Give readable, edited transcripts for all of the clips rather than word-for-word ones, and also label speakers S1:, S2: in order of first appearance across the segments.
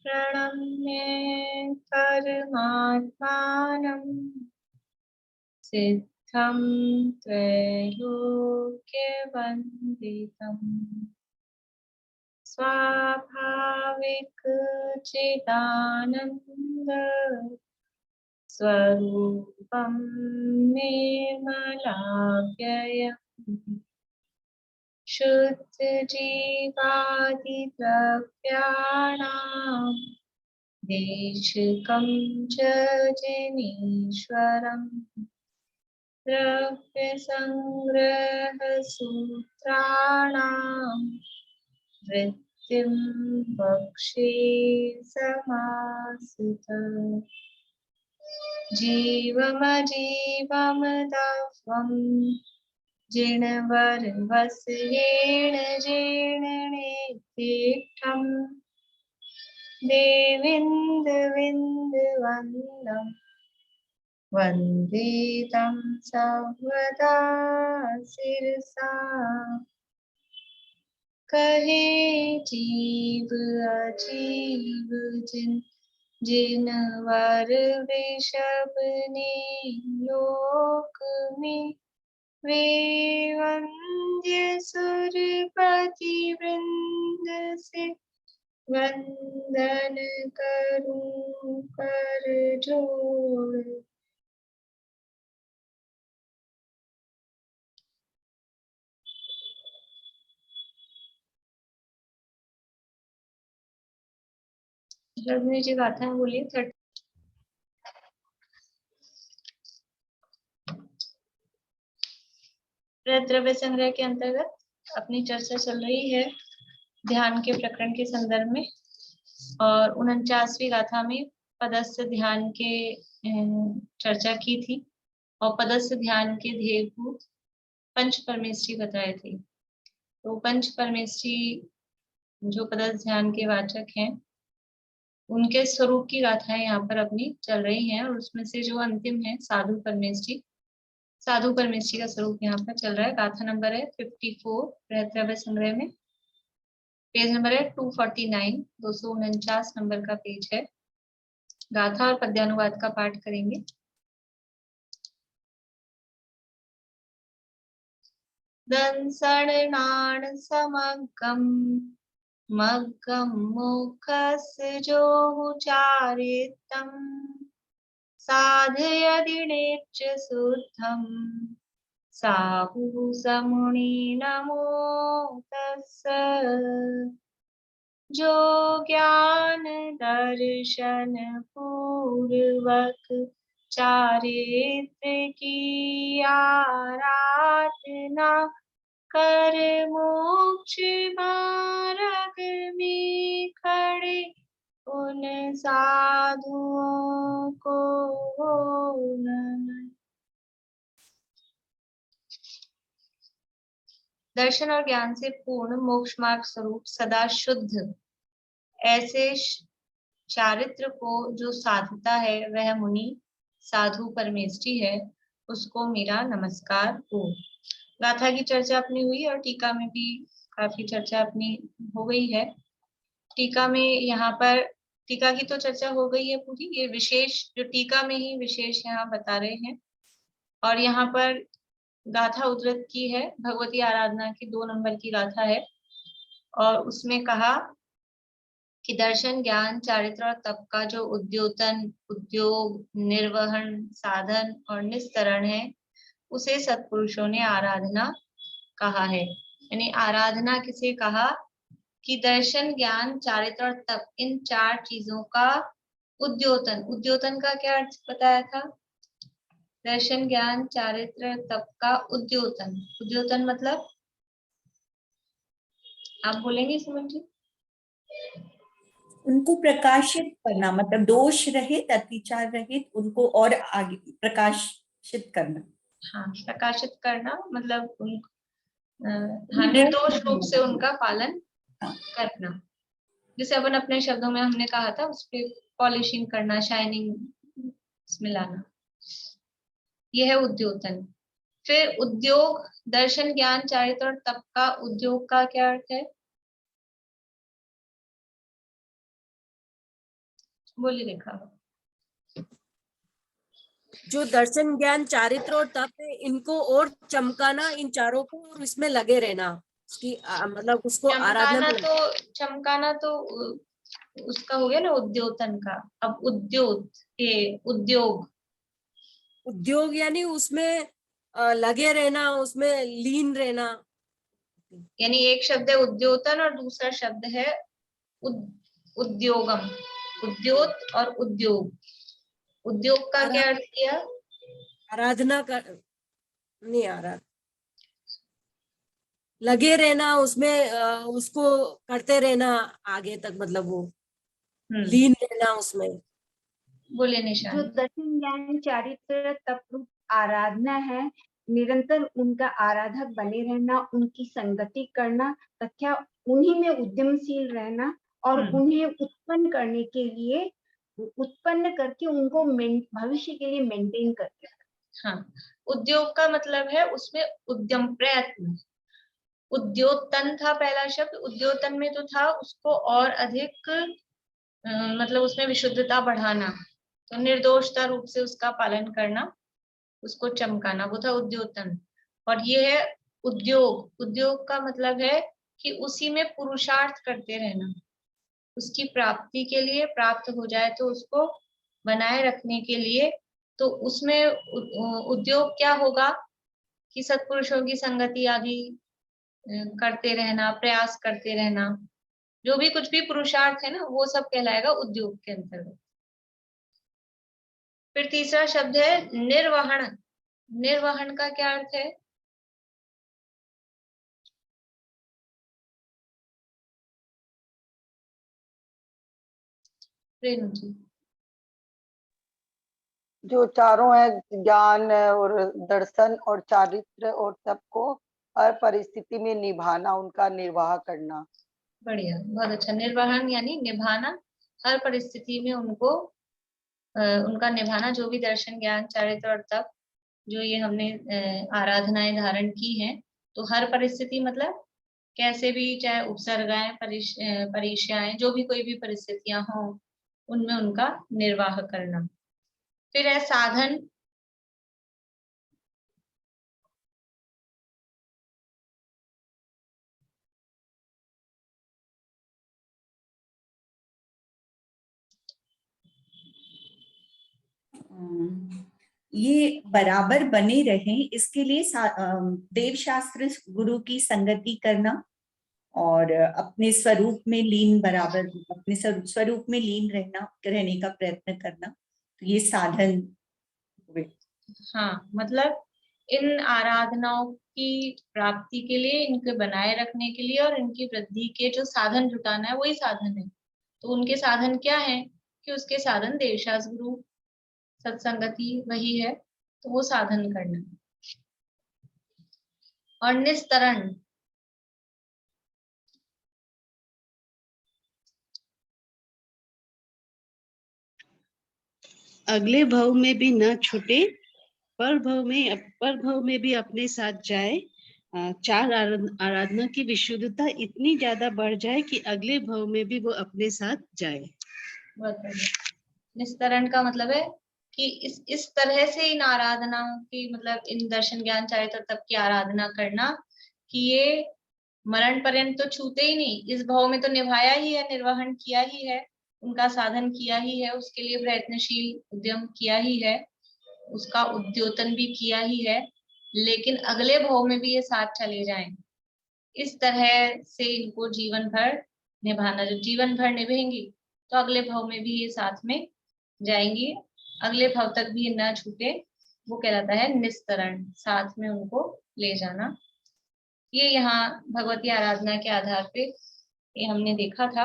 S1: प्रणम्य परमात्मानं सिद्धं त्रैलोक्यवन्दितम् स्वाभाविक चिदानन्द स्वरूपं निर्मलाव्ययम् शुद्ध जीवादिद्रव्याणां देशिकं च जनीश्वरम् द्रव्यसंग्रहसूत्राणां वृत्तिं वक्षे समासुतम् जीवमजीवमदाह्वम् जिणवरवस्येण जीर्णनेत्थम् देविन्दुविन्दुवन्दं वन्दे तं सर्वदा शिरसा कहे जीव अजीव जिनवर वृषभ ने लोक में वे वंद्य सुरपति वृंद से वंदन करूं कर जोड़। रजनी जी गाथा है, बोलिए। द्रव्य संग्रह के अंतर्गत अपनी चर्चा चल रही है ध्यान के प्रकरण के संदर्भ में, और 49वीं गाथा में पदस्थ ध्यान के चर्चा की थी और पदस्थ ध्यान के ध्येय को पंच परमेष्ठी बताए थे। तो पंच परमेष्ठी जो पदस्थ ध्यान के वाचक हैं उनके स्वरूप की गाथाएं यहाँ पर अपनी चल रही हैं, और उसमें से जो अंतिम है साधु परमेष्ठी, साधु परमेष्ठी का स्वरूप यहाँ पर चल रहा है। गाथा नंबर है 54 द्रव्य संग्रह में, पेज नंबर है 249, 249 नंबर का पेज है। गाथा और पद्यानुवाद का पाठ करेंगे। दंसणान समगम मग्गम मुखस जो उचारितम साधयदिनेच शुद्धम साहु समुनि नमो तस्स जो ज्ञान दर्शन पूर्वक चारित्र की आराधना कर मोक्ष मार्ग में खड़े उन साधुओं को नमन। दर्शन और ज्ञान से पूर्ण मोक्ष मार्ग स्वरूप सदा शुद्ध ऐसे चारित्र को जो साधता है वह मुनि साधु परमेष्ठी है, उसको मेरा नमस्कार हो। गाथा की चर्चा अपनी हुई और टीका में भी काफी चर्चा अपनी हो गई है। टीका में यहाँ पर टीका की तो चर्चा हो गई है पूरी, ये विशेष जो टीका में ही विशेष यहाँ बता रहे हैं। और यहाँ पर गाथा उद्धृत की है, भगवती आराधना की 2 नंबर की गाथा है, और उसमें कहा कि दर्शन ज्ञान चारित्र और तप का जो उद्योतन उद्योग निर्वहन साधन और निस्तरण है उसे सत्पुरुषों ने आराधना कहा है। यानी आराधना किसे कहा कि दर्शन ज्ञान चारित्र और तप, इन 4 चीजों का उद्योतन, उद्योतन का क्या अर्थ बताया था? दर्शन ज्ञान चारित्र तप का उद्योतन, उद्योतन मतलब आप बोलेंगे सुमन जी?
S2: उनको प्रकाशित करना, मतलब दोष रहित अतिचार रहित उनको और आगे प्रकाशित करना।
S1: हाँ, प्रकाशित करना मतलब निर्दोष रूप से उनका पालन करना। जैसे अपन अपने शब्दों में हमने कहा था उस पर पॉलिशिंग करना, शाइनिंग इसमें लाना, यह है उद्योतन। फिर उद्योग दर्शन ज्ञान चारित्र और तप का उद्योग का क्या अर्थ है? बोलिए रेखा।
S3: जो दर्शन ज्ञान चारित्र और तप है, इनको और चमकाना, इन चारों को, और इसमें लगे रहना, उसकी मतलब उसको आराधना में
S1: चमकाना तो उसका हो गया ना उद्योतन का। अब उद्योग
S3: उद्योग यानी उसमें लगे रहना, उसमें लीन रहना।
S1: यानी एक शब्द है उद्योतन और दूसरा शब्द है उद्योगम। उद्योत और उद्योग। उद्योग का क्या अर्थ किया?
S3: आराधना कर, नहीं आराधना, लगे रहना उसमें, उसको करते रहना आगे तक, मतलब वो लीन रहना उसमें।
S1: बोलिए निशान।
S4: जो दर्शन ज्ञान चारित्र तप रूप आराधना है, निरंतर उनका आराधक बने रहना, उनकी संगति करना तथा उन्हीं में उद्यमशील रहना और उन्हें उत्पन्न करने के लिए, उत्पन्न करके उनको भविष्य के लिए मेंटेन करके।
S1: हाँ, उद्योग का मतलब है उसमें उद्यम, प्रयत्न। उद्योतन था पहला शब्द। उद्योतन में तो था उसको और अधिक मतलब उसमें विशुद्धता बढ़ाना, तो निर्दोषता रूप से उसका पालन करना, उसको चमकाना, वो था उद्योतन। और ये है उद्योग। उद्योग का मतलब है कि उसी में पुरुषार्थ करते रहना, उसकी प्राप्ति के लिए, प्राप्त हो जाए तो उसको बनाए रखने के लिए। तो उसमें उद्योग क्या होगा कि सत्पुरुषों की संगति आदि करते रहना, प्रयास करते रहना, जो भी कुछ भी पुरुषार्थ है ना, वो सब कहलाएगा उद्योग के अंतर्गत। फिर तीसरा शब्द है निर्वहन। निर्वहन का क्या अर्थ है? रेणु जी।
S5: जो चारों है, ज्ञान और दर्शन और चारित्र और तप को हर परिस्थिति में निभाना, उनका निर्वाह करना।
S1: बढ़िया, बहुत अच्छा। निर्वहन यानी निभाना, हर परिस्थिति में उनको उनका निभाना। जो भी दर्शन ज्ञान चारित्र और तप जो ये हमने आराधनाएं धारण की हैं, तो हर परिस्थिति मतलब कैसे भी, चाहे उपसर्गाएं, परीक्षाएं, जो भी कोई भी परिस्थितियां हो, उनमें उनका निर्वाह करना। फिर है साधन।
S2: ये बराबर बने रहें, इसके लिए देव शास्त्र गुरु की संगति करना और अपने स्वरूप में लीन, बराबर अपने स्वरूप में लीन रहने का प्रयत्न करना, तो ये साधन हुए।
S1: हाँ, मतलब इन आराधनाओं की प्राप्ति के लिए, इनके बनाए रखने के लिए और इनकी वृद्धि के जो साधन जुटाना है, वही साधन है। तो उनके साधन क्या है कि उसके साधन देवशास्त्र गुरु, सत्संगति वही है, तो वो साधन करना। और निस्तरण।
S6: अगले भव में भी न छूटे, पर भव में भी अपने साथ जाए। चार आराधना की विशुद्धता इतनी ज्यादा बढ़ जाए कि अगले भव में भी वो अपने साथ जाए।
S1: निस्तरण का मतलब है कि इस तरह से इन आराधनाओं की, मतलब इन दर्शन ज्ञान चारित्र तप की आराधना करना कि ये मरण पर्यंत तो छूते ही नहीं, इस भाव में तो निभाया ही है, निर्वहन किया ही है, उनका साधन किया ही है, उसके लिए प्रयत्नशील उद्यम किया ही है, उसका उद्योतन भी किया ही है, लेकिन अगले भाव में भी ये साथ चले जाएं। इस तरह से इनको जीवन भर निभाना। जब जीवन भर निभेंगी तो अगले भाव में भी ये साथ में जाएंगी, अगले भाव तक भी न छूटे, वो कहलाता है निस्तरण, साथ में उनको ले जाना। ये यहाँ भगवती आराधना के आधार पे ये हमने देखा था।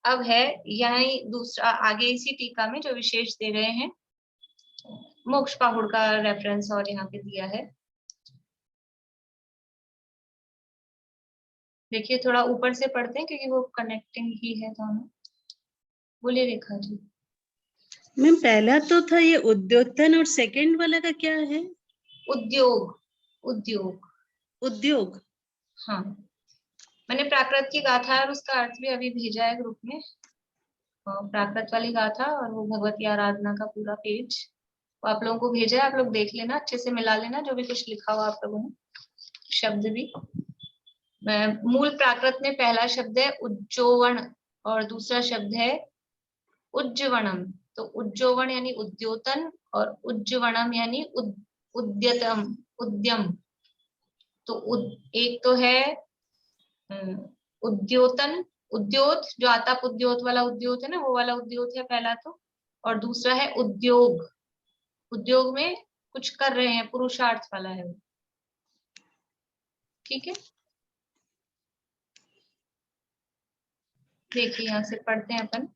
S1: अब है यहाँ दूसरा, आगे इसी टीका में जो विशेष दे रहे हैं, मोक्ष पाहुड़ का रेफरेंस और यहाँ पे दिया है। देखिए थोड़ा ऊपर से पढ़ते हैं क्योंकि वो कनेक्टिंग ही है दोनों। बोलिए रेखा जी।
S6: मैम पहला तो था ये उद्योतन, और सेकंड वाला का क्या है?
S1: उद्योग। उद्योग।
S6: उद्योग।
S1: हाँ, मैंने प्राकृत की गाथा और उसका अर्थ भी अभी भेजा है ग्रुप में। प्राकृत वाली गाथा और वो भगवती आराधना का पूरा पेज वो आप लोगों को भेजा है, आप लोग देख लेना, अच्छे से मिला लेना जो भी कुछ लिखा हुआ आप लोगों ने, शब्द भी। मूल प्राकृत में पहला शब्द है उज्जोवण और दूसरा शब्द है उज्जवणम। तो उज्जोवण यानी उद्योतन और उज्जवणम यानी उद्यतम, उद्यम। तो एक तो है उद्योतन, उद्योत जो आताप उद्योत वाला उद्योत है ना, वो वाला उद्योत है पहला तो, और दूसरा है उद्योग, उद्योग में कुछ कर रहे हैं, पुरुषार्थ वाला है वो। ठीक है, देखिए यहाँ से पढ़ते हैं अपन।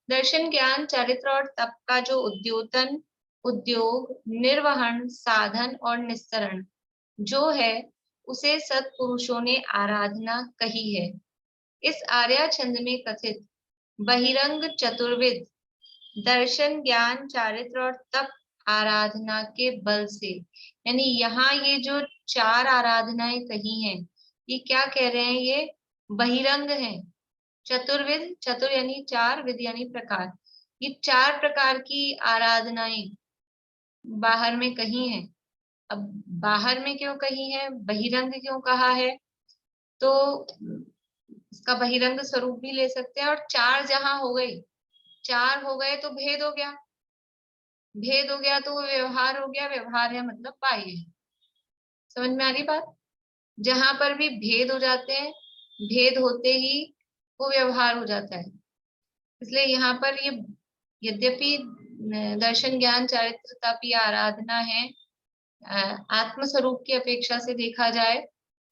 S1: दर्शन, ज्ञान, चरित्र और तप का जो उद्योतन, उद्योग, निर्वहन, साधन और निस्सरण जो है उसे सत्पुरुषों ने आराधना कही है। इस आर्या छंद में कथित बहिरंग चतुर्विद दर्शन, ज्ञान, चारित्र और तप आराधना के बल से, यानी यहाँ ये जो चार आराधनाएं कही हैं, ये क्या कह रहे हैं, ये बहिरंग हैं। चतुर्विद, चतुर यानी चार, विद यानी प्रकार, ये चार प्रकार की आराधनाएं बाहर में कही हैं। अब बाहर में क्यों कही है, बहिरंग क्यों कहा है, तो इसका बहिरंग स्वरूप भी ले सकते हैं। और चार जहां हो गई, चार हो गए तो भेद हो गया, भेद हो गया तो वो व्यवहार हो गया, व्यवहार है मतलब बाह्य। समझ में आ रही बात? जहां पर भी भेद हो जाते हैं, भेद होते ही वो व्यवहार हो जाता है। इसलिए यहाँ पर ये यद्यपि दर्शन, ज्ञान, चारित्र, तप या आराधना है, आत्म स्वरूप की अपेक्षा से देखा जाए,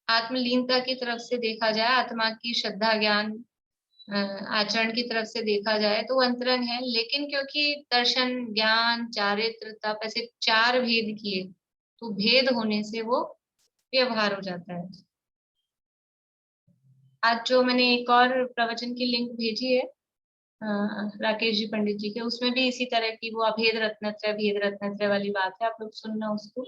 S1: आत्मलीनता की तरफ से देखा जाए, आत्मा की श्रद्धा, ज्ञान, आचरण की तरफ से देखा जाए तो अंतरंग है। लेकिन क्योंकि दर्शन, ज्ञान, चारित्र, तप ऐसे चार भेद किए, तो भेद होने से वो व्यवहार हो जाता है। आज जो मैंने एक और प्रवचन की लिंक भेजी है राकेश जी पंडित जी के, उसमें भी इसी तरह की वो अभेद रत्नत्रय, भेद रत्नत्रय वाली बात है, आप लोग सुनना उसको।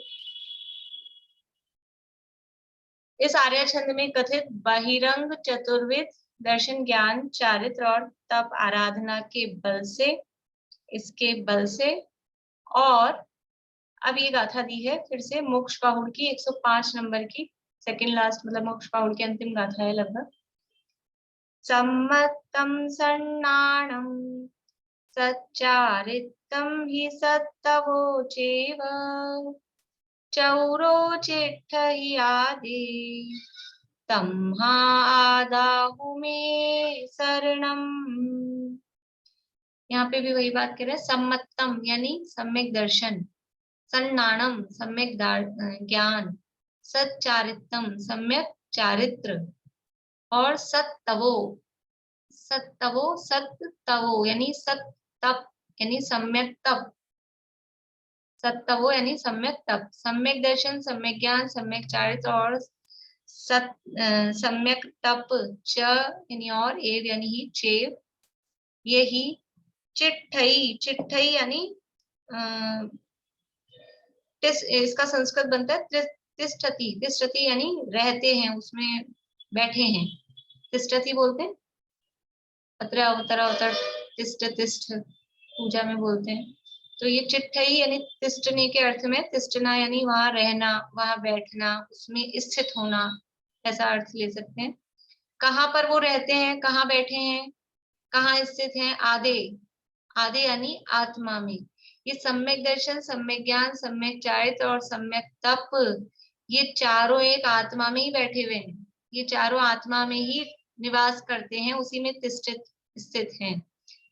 S1: इस आर्य छंद में कथित बहिरंग चतुर्विद दर्शन, ज्ञान, चारित्र और तप आराधना के बल से, इसके बल से, और अब ये गाथा दी है फिर से मोक्ष बाहुड़ की 105 नंबर की, सेकंड लास्ट, मतलब मोक्ष बाहुड़ की अंतिम गाथा है लगभग। सम्मतम सन्नाणम सच्चारित्रम हि सत्तवोचेव चौरो चिट्ठहि आदि तम्हा आदाहु मे शरणम। यहाँ पे भी वही बात कर रहे हैं। सम्मतम यानी सम्यक दर्शन, सन्नाणम सम्यक ज्ञान, सच्चारित्रम सम्यक चारित्र, और सत्तवो, सत्तवो, सत्तवो यानी सत्तप यानी सम्यक तप, सत्तवो यानी सम्यक तप, सम्यक दर्शन, सम्यक ज्ञान, सम्यक चारित्र और सम्यक तप, च यानी और, एव यानी ही, चेव ये ही, चिट्ठई, चिट्ठई यानी इसका संस्कृत बनता है तिष्ठति, तिष्ठति यानी रहते हैं, उसमें बैठे हैं, तिष्ठति बोलते हैं। अत्र अवतर अवतर तिष्ठ तिष्ठ पूजा में बोलते हैं। तो ये चिट्ठई यानी तिष्ठने के अर्थ में, तिष्ठना यानी वहां रहना, वहां बैठना, उसमें स्थित होना, ऐसा अर्थ ले सकते हैं। कहाँ पर वो रहते हैं, कहाँ बैठे हैं, कहाँ स्थित हैं, आदे, आदे यानी आत्मा में। ये सम्यक दर्शन, सम्यक ज्ञान, सम्यक चारित्र और सम्यक तप, ये चारों एक आत्मा में ही बैठे हुए हैं, ये चारों आत्मा में ही निवास करते हैं, उसी में तिष्ठित स्थित हैं।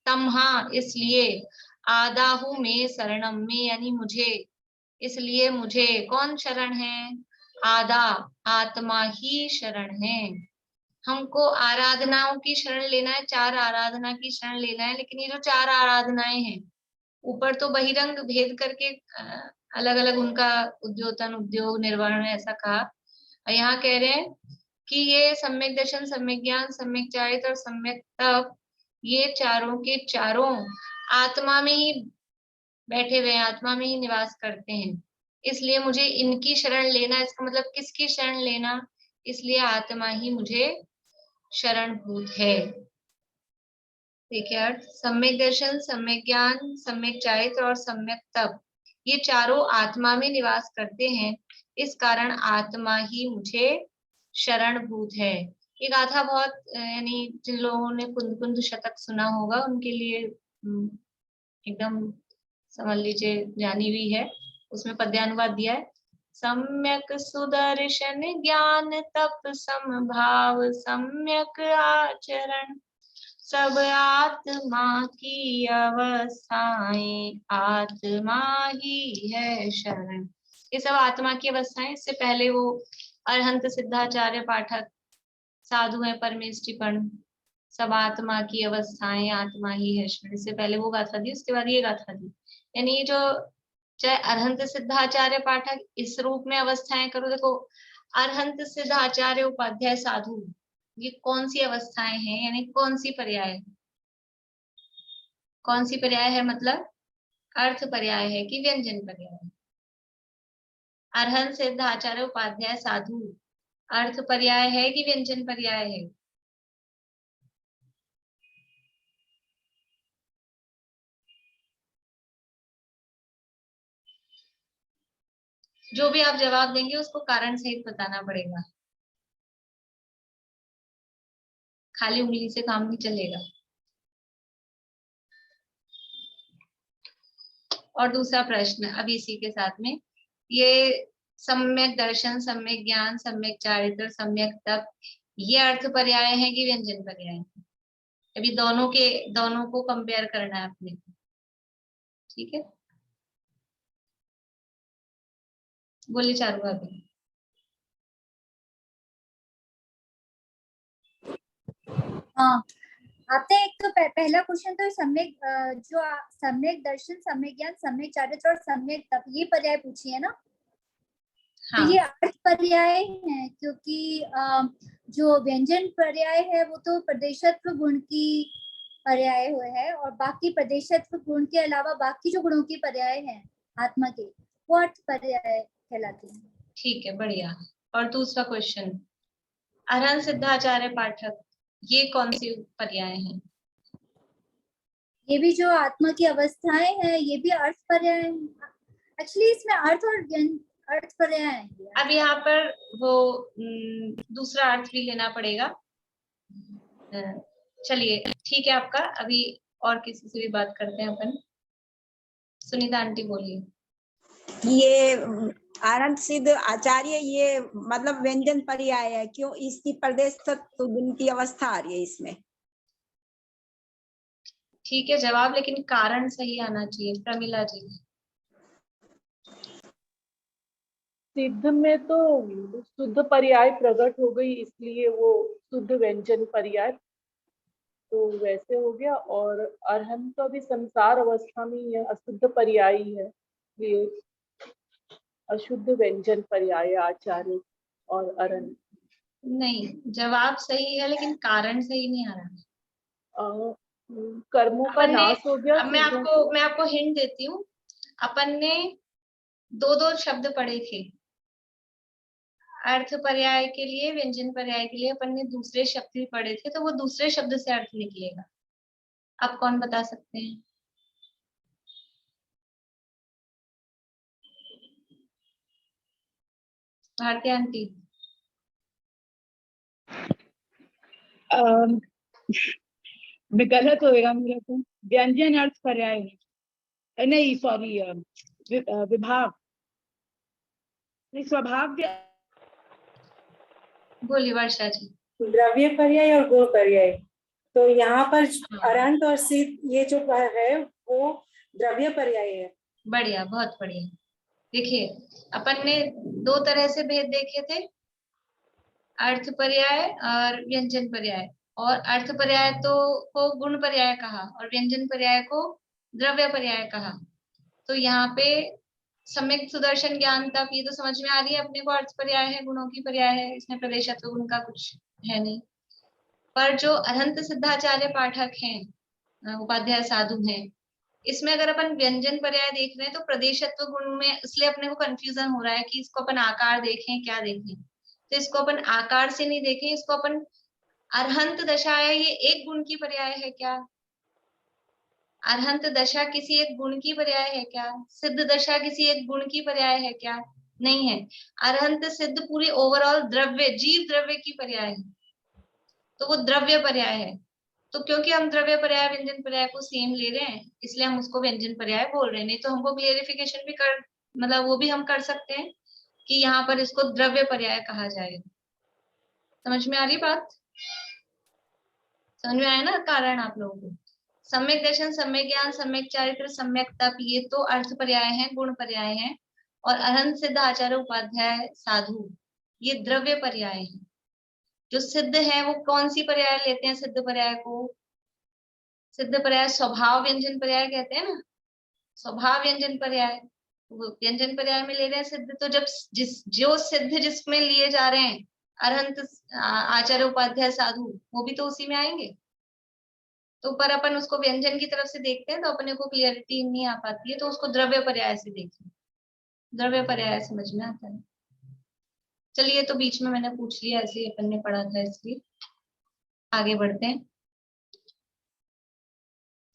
S1: तम्हा इसलिए, आदाहु में शरणम, में यानी मुझे, इसलिए मुझे, कौन शरण है, आदा आत्मा ही शरण है। हमको आराधनाओं की शरण लेना है, चार आराधना की शरण लेना है, लेकिन ये जो चार आराधनाएं हैं, ऊपर तो बहिरंग भेद करके अलग अलग उनका उद्योतन, उद्योग, निर्वहन ऐसा कहा, और यहाँ कह रहे हैं कि ये सम्यक दर्शन, सम्यक ज्ञान, सम्यक चारित्र और सम्यक तप, ये चारों के चारों आत्मा में ही बैठे हुए हैं, आत्मा में ही निवास करते हैं, इसलिए मुझे इनकी शरण लेना। इसका मतलब किसकी शरण लेना, इसलिए आत्मा ही मुझे शरणभूत है। देखिए अर्थ, सम्यक दर्शन, सम्यक ज्ञान, सम्यक चारित्र और सम्यक तप, ये चारों आत्मा में निवास करते हैं, इस कारण आत्मा ही मुझे शरणभूत है। ये गाथा बहुत यानी जिन लोगों ने कुंद कुंद शतक सुना होगा उनके लिए एकदम समझ लीजिए जानी हुई है। उसमें पद्यानुवाद दिया है। सम्यक सुदर्शन ज्ञान तप समभाव सम्यक आचरण, सब आत्मा की अवस्थाएं आत्मा ही है शरण। ये सब आत्मा की अवस्थाएं। इससे पहले वो अरहंत सिद्धाचार्य पाठक साधु है परमेष्टिपण, सब आत्मा की अवस्थाएं आत्मा ही है शरण, इससे पहले वो गाथा दी, उसके बाद ये गाथा दी। यानी ये जो चाहे अरहंत सिद्धाचार्य पाठक इस रूप में अवस्थाएं करो, देखो अरहंत सिद्धाचार्य उपाध्याय साधु, ये कौन सी अवस्थाएं हैं, यानी कौन सी पर्याय है? कौन सी पर्याय है? मतलब अर्थ पर्याय है कि व्यंजन पर्याय है? अरहंत सिद्धाचार्य उपाध्याय साधु अर्थ पर्याय है कि व्यंजन पर्याय है? जो भी आप जवाब देंगे उसको कारण सहित बताना पड़ेगा, खाली उंगली से काम नहीं चलेगा। और दूसरा प्रश्न अब इसी के साथ में, ये सम्यक दर्शन, सम्यक ज्ञान, सम्यक चारित्र, सम्यक तप, ये अर्थ पर्याय है कि व्यंजन पर्याय है? अभी दोनों को कंपेयर करना है अपने, ठीक है? बोलिए चारू भाभी।
S7: हाँ, आपने एक तो पहला क्वेश्चन तो सम्यक दर्शन, सम्यक ज्ञान, सम्यक चारित्र और सम्यक तप, ये पर्याय पूछी है ना?
S1: हाँ।
S7: तो ये अर्थ पर्याय है, क्योंकि जो व्यंजन पर्याय है वो तो प्रदेशत्व गुण की पर्याय हुए है, और बाकी प्रदेशत्व गुण के अलावा बाकी जो गुणों की पर्याय है आत्मा के, वो अर्थ पर्याय कहलाती है।
S1: ठीक है, बढ़िया। और दूसरा क्वेश्चन, अरहंत सिद्धाचार्य पाठक, ये कौन सी पर्याय है?
S7: ये भी जो आत्मा की अवस्थाएं हैं, ये भी अर्थ पर्याय है। एक्चुअली इसमें अर्थ और अर्थ पर्याय है।
S1: अब यहाँ पर वो दूसरा अर्थ भी लेना पड़ेगा। चलिए ठीक है आपका। अभी और किसी से भी बात करते हैं अपन। सुनीता आंटी बोलिए।
S8: ये अरहंत सिद्ध आचार्य, ये मतलब व्यंजन पर्याय है, क्यों? इसकी प्रदेश गुण की अवस्था आ रही है इसमें।
S1: ठीक है जवाब, लेकिन कारण सही आना चाहिए। प्रमिला जी।
S9: सिद्ध में तो शुद्ध पर्याय प्रकट हो गई, इसलिए वो शुद्ध व्यंजन पर्याय तो वैसे हो गया। और अरहंत तो अभी संसार अवस्था में ही है, अशुद्ध पर्याय है, ये अशुद्ध व्यंजन पर्याय आचार्य और अरहंत।
S1: नहीं, जवाब सही है लेकिन कारण सही नहीं आ रहा।
S9: कर्मों का नाश हो गया।
S1: अब मैं आपको हिंट देती हूँ। अपन ने दो शब्द पढ़े थे, अर्थ पर्याय के लिए, व्यंजन पर्याय के लिए अपन ने दूसरे शब्द भी पढ़े थे, तो वो दूसरे शब्द से अर्थ निकलेगा। आप कौन बता सकते हैं? भारती आंटी।
S10: गलत होएगा मेरा तो। व्यंजन अर्थ पर्याय नहीं, सॉरी, विभाग स्वभाव।
S1: बोलिए वर्षा जी।
S11: द्रव्य पर्याय और गुण पर्याय, तो यहाँ पर अरहंत और सिद्ध ये जो है वो द्रव्य पर्याय है।
S1: बढ़िया, बहुत बढ़िया। देखिए अपन ने दो तरह से भेद देखे थे, अर्थ पर्याय और व्यंजन पर्याय। और अर्थ पर्याय को गुण पर्याय कहा और व्यंजन पर्याय को द्रव्य पर्याय कहा। तो यहाँ पे सम्यक सुदर्शन ज्ञान तप, ये तो समझ में आ रही है अपने को, अर्थ पर्याय है, गुणों की पर्याय है, इसमें प्रदेशत्व गुण का कुछ है नहीं। पर जो अरहंत सिद्धाचार्य पाठक हैं, उपाध्याय साधु हैं, इसमें अगर अपन व्यंजन पर्याय देख रहे हैं तो प्रदेशत्व गुण में, इसलिए अपने को कंफ्यूजन हो रहा है कि इसको अपन आकार देखें क्या देखें। तो इसको अपन आकार से नहीं देखें, इसको अपन अरहंत दशा है, ये एक गुण की पर्याय है क्या, अरहंत दशा किसी एक गुण की पर्याय है क्या? सिद्ध दशा किसी एक गुण की पर्याय है क्या? नहीं है। अरहंत सिद्ध पूरी ओवरऑल द्रव्य, जीव द्रव्य की पर्याय है, तो वो द्रव्य पर्याय है। तो क्योंकि हम द्रव्य पर्याय व्यंजन पर्याय को सेम ले रहे हैं, इसलिए हम उसको व्यंजन पर्याय बोल रहे हैं। नहीं तो हमको क्लियरिफिकेशन भी कर, मतलब वो भी हम कर सकते हैं कि यहाँ पर इसको द्रव्य पर्याय कहा जाएगा। समझ में आ रही बात? समझ में आया ना कारण आप लोगों को? सम्यक दर्शन, सम्यक ज्ञान, सम्यक चारित्र, सम्यक तप, ये तो अर्थ पर्याय हैं, गुण पर्याय हैं। और अरहंत सिद्ध आचार्य उपाध्याय साधु, ये द्रव्य पर्याय हैं। जो सिद्ध है वो कौन सी पर्याय लेते हैं? सिद्ध पर्याय को सिद्ध पर्याय स्वभाव व्यंजन पर्याय कहते हैं ना, स्वभाव व्यंजन पर्याय, वो व्यंजन पर्याय में ले रहे हैं सिद्ध। तो जब जो सिद्ध जिसमें लिए जा रहे हैं, अरहंत आचार्य उपाध्याय साधु, वो भी तो उसी में आएंगे। तो पर अपन उसको व्यंजन की तरफ से देखते हैं तो अपने को क्लियरिटी नहीं आ पाती है, तो उसको द्रव्य पर्याय से देखिए, द्रव्य पर्याय समझ में आता है। चलिए, तो बीच में मैंने पूछ लिया, ऐसे ही अपन ने पढ़ा था, इसलिए आगे बढ़ते हैं।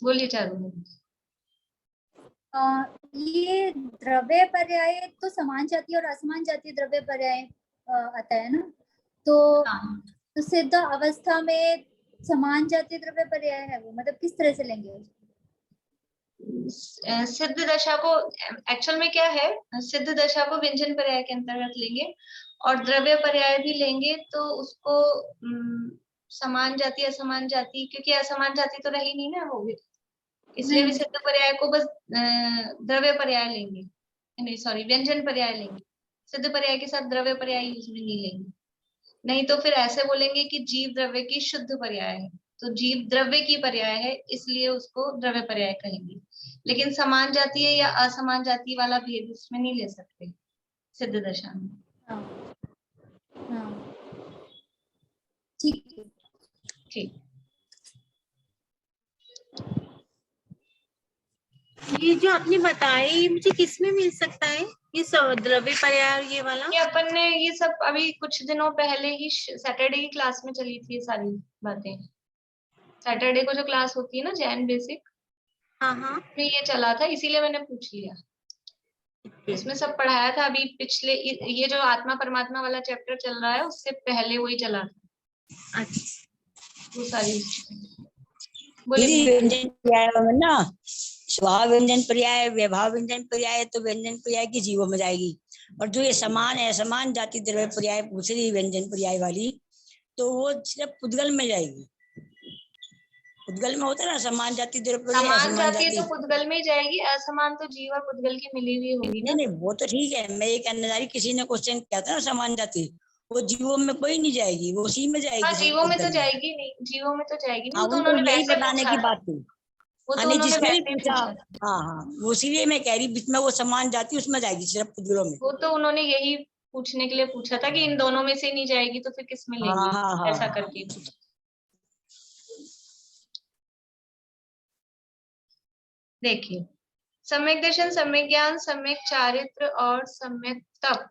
S1: बोलिए चारू।
S7: ये द्रव्य पर्याय तो समान जाति और असमान जाति द्रव्य पर्याय आता है ना, तो सिद्ध अवस्था में समान जाति द्रव्य पर्याय है वो, मतलब किस तरह से लेंगे?
S1: सिद्ध दशा को एक्चुअल में क्या है, सिद्ध दशा को व्यंजन पर्याय के अंतर्गत लेंगे और द्रव्य पर्याय भी लेंगे, तो उसको समान जाति असमान जाति, क्योंकि असमान जाति तो रही नहीं ना होगी, इसलिए भी सिद्ध पर्याय को बस द्रव्य पर्याय लेंगे, नहीं सॉरी व्यंजन पर्याय लेंगे। सिद्ध पर्याय के साथ द्रव्य पर्याय यूज में नहीं लेंगे, नहीं तो फिर ऐसे बोलेंगे कि जीव द्रव्य की शुद्ध पर्याय है, तो जीव द्रव्य की पर्याय है, इसलिए उसको द्रव्य पर्याय कहेंगे। लेकिन समान जाति है या असमान जाति वाला भेद उसमें नहीं ले सकते सिद्ध दशा में।
S7: ठीक है,
S1: ठीक।
S12: ये जो आपने बताया, ये मुझे किस में मिल सकता है, ये द्रव्य पर्याय और ये वाला?
S1: ये अपन ने ये सब अभी कुछ दिनों पहले ही सैटरडे की क्लास में चली थी, ये सारी बातें। सैटरडे को जो क्लास होती है ना जैन बेसिक,
S12: हाँ,
S1: तो ये चला था, इसीलिए मैंने पूछ लिया। इसमें सब पढ़ाया था। अभी पिछले ये जो आत्मा परमात्मा वाला चैप्टर चल रहा है, उससे पहले वही चला था।
S12: अच्छा,
S1: वो सारी
S13: व्यंजन पर्याय में ना स्वभाव व्यंजन पर्याय, व्यभाव व्यंजन पर्याय, तो व्यंजन पर्याय की जीवों में जाएगी। और जो ये समान है, समान जाति द्रव्य पर्याय दूसरी व्यंजन पर्याय वाली, तो वो सिर्फ पुद्गल में जाएगी। पुद्गल में होता है ना समान जाति द्रव्य पर्याय,
S1: समान जाति तो पुद्गल में ही जाएगी, असमान तो जीव और पुद्गल की मिली हुई होगी।
S13: नहीं, वो तो ठीक है। मैं ये कहने जा रही, किसी ने क्वेश्चन किया था ना समान जाति, वो जीवों में कोई नहीं जाएगी, वो उसी में जाएगी।
S1: हाँ, जीवों में तो जाएगी नहीं, जीवों में तो जाएगी नहीं,
S13: हाँ,
S1: वो तो उन्होंने
S13: यही
S1: वैसे
S13: बताने की बात थी।
S1: वो तो उन्होंने
S13: जिसने
S1: वैसे
S13: पूछा, हाँ, वो इसीलिए मैं कह रही बीच में वो समान जाति उसमें जाएगी सिर्फ पुद्गलों में।
S1: वो तो उन्होंने यही पूछने के लिए पूछा था कि इन दोनों में से नहीं जाएगी तो फिर किस में लेंगे, ऐसा करके। देखिए, सम्यक दर्शन, सम्यक ज्ञान, सम्यक चारित्र और सम्यक तप,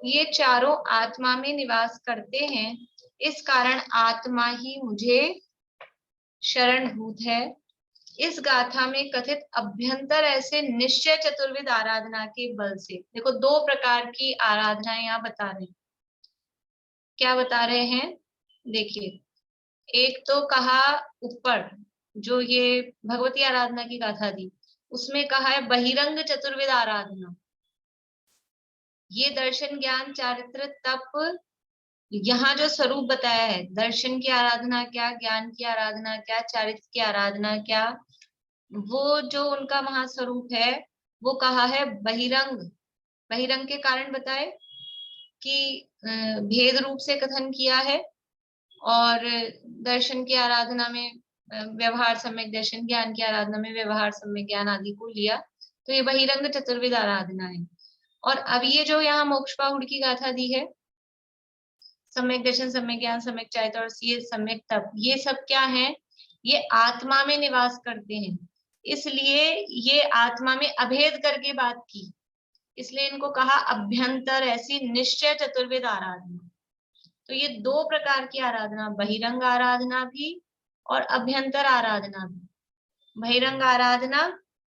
S1: ये चारों आत्मा में निवास करते हैं। इस कारण आत्मा ही मुझे शरणभूत है। इस गाथा में कथित अभ्यंतर ऐसे निश्चय चतुर्विध आराधना के बल से, देखो दो प्रकार की आराधना यहाँ बता रहे हैं। क्या बता रहे हैं? देखिए, एक तो कहा ऊपर जो ये भगवती आराधना की गाथा दी, उसमें कहा है बहिरंग चतुर्विध आराधना। ये दर्शन ज्ञान चारित्र तप, यहाँ जो स्वरूप बताया है, दर्शन की आराधना क्या, ज्ञान की आराधना क्या, चारित्र की आराधना क्या, वो जो उनका महास्वरूप है वो कहा है बहिरंग। बहिरंग के कारण बताए कि भेद रूप से कथन किया है, और दर्शन की आराधना में व्यवहार सम्यक दर्शन, ज्ञान की आराधना में व्यवहार सम्यक ज्ञान आदि को लिया, तो ये बहिरंग चतुर्विध आराधना है। और अब ये जो यहाँ मोक्षपाहुड़ की गाथा दी है, सम्यक दर्शन, सम्यक ज्ञान, सम्यक चारित्र और ये सम्यक तप, ये सब क्या है? ये आत्मा में निवास करते हैं, इसलिए ये आत्मा में अभेद करके बात की, इसलिए इनको कहा अभ्यंतर ऐसी निश्चय चतुर्विध आराधना। तो ये दो प्रकार की आराधना, बहिरंग आराधना भी और अभ्यंतर आराधना भी। बहिरंग आराधना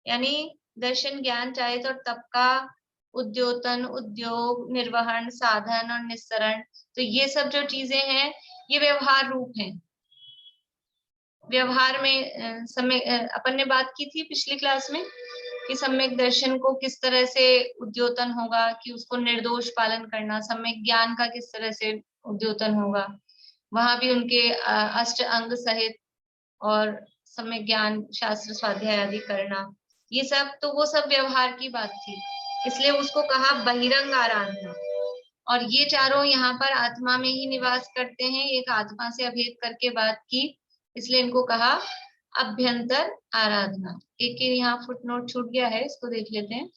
S1: यानी दर्शन, ज्ञान, चारित्र और तप का उद्योतन, उद्योग, निर्वहन, साधन और निस्सरण। तो ये सब जो चीजें हैं ये व्यवहार रूप हैं। व्यवहार में अपन ने बात की थी पिछली क्लास में कि सम्यक दर्शन को किस तरह से उद्योतन होगा, कि उसको निर्दोष पालन करना। सम्यक ज्ञान का किस तरह से उद्योतन होगा, वहां भी उनके अष्ट अंग सहित और सम्यक ज्ञान, शास्त्र स्वाध्याय आदि करना, ये सब तो वो सब व्यवहार की बात थी, इसलिए उसको कहा बहिरंग आराधना। और ये चारों यहाँ पर आत्मा में ही निवास करते हैं, एक आत्मा से अभेद करके बात की, इसलिए इनको कहा अभ्यंतर आराधना। एक यहाँ फुटनोट छूट गया है, इसको देख लेते हैं।